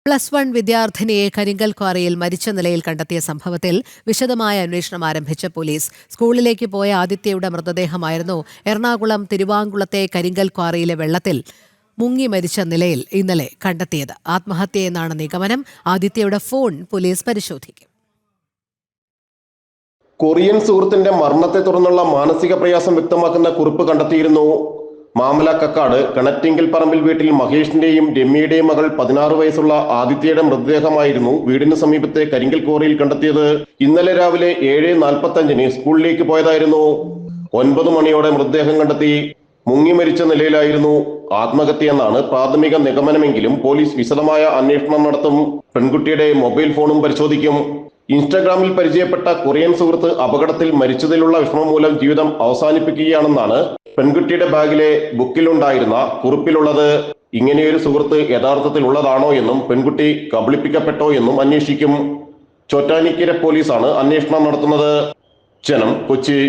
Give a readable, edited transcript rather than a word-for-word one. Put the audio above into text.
+1 വിദ്യാർത്ഥിനിയെ കരിങ്കൽ ക്വാറിയിൽ മരിച്ച നിലയിൽ കണ്ടെത്തിയ സംഭവത്തിൽ വിശദമായ അന്വേഷണം ആരംഭിച്ച പോലീസ്. സ്കൂളിലേക്ക് പോയ ആദിത്യയുടെ മൃതദേഹമായിരുന്നു എറണാകുളം തിരുവാങ്കുളത്തെ കരിങ്കൽ ക്വാറിയിലെ വെള്ളത്തിൽ മുങ്ങി മരിച്ച നിലയിൽ ഇന്നലെ കണ്ടെത്തിയത്. ആത്മഹത്യയെന്നാണ് നിഗമനം. ആദിത്യയുടെ ഫോൺ പോലീസ് പരിശോധിക്കും. കൊറിയൻ സുഹൃത്തിന്റെ മരണത്തെ തുടർന്നുള്ള മാനസിക പ്രയാസം വ്യക്തമാക്കുന്ന കുറിപ്പ് കണ്ടെത്തിയിരുന്നു. മാമല കക്കാട് കിണറ്റിങ്കൽ പറമ്പിൽ വീട്ടിൽ മഹേഷിന്റെയും രമ്യയുടെയും മകൾ 16 വയസ്സുള്ള ആദിത്യയുടെ മൃതദേഹമായിരുന്നു വീടിന് സമീപത്തെ കരിങ്കൽ ക്വാറിയിൽ കണ്ടെത്തിയത്. ഇന്നലെ രാവിലെ 7:45 സ്കൂളിലേക്ക് പോയതായിരുന്നു. 9 മണിയോടെ മൃതദേഹം കണ്ടെത്തി. മുങ്ങി മരിച്ച നിലയിലായിരുന്നു. ആത്മഹത്യയെന്നാണ് പ്രാഥമിക നിഗമനമെങ്കിലും പോലീസ് വിശദമായ അന്വേഷണം നടത്തും. പെൺകുട്ടിയുടെ മൊബൈൽ ഫോണും പരിശോധിക്കും. ഇൻസ്റ്റഗ്രാമിൽ പരിചയപ്പെട്ട കൊറിയൻ സുഹൃത്ത് അപകടത്തിൽ മരിച്ചതിലുള്ള വിഷമം മൂലം ജീവിതം അവസാനിപ്പിക്കുകയാണെന്നാണ് പെൺകുട്ടിയുടെ ബാഗിലെ ബുക്കിലുണ്ടായിരുന്ന കുറിപ്പിലുള്ളത്. ഇങ്ങനെയൊരു സുഹൃത്ത് യഥാർത്ഥത്തിൽ ഉള്ളതാണോ എന്നും പെൺകുട്ടി കബളിപ്പിക്കപ്പെട്ടോ എന്നും അന്വേഷിക്കും. ചോറ്റാനിക്കര പോലീസാണ് അന്വേഷണം നടത്തുന്നത്. ജനം, കൊച്ചി.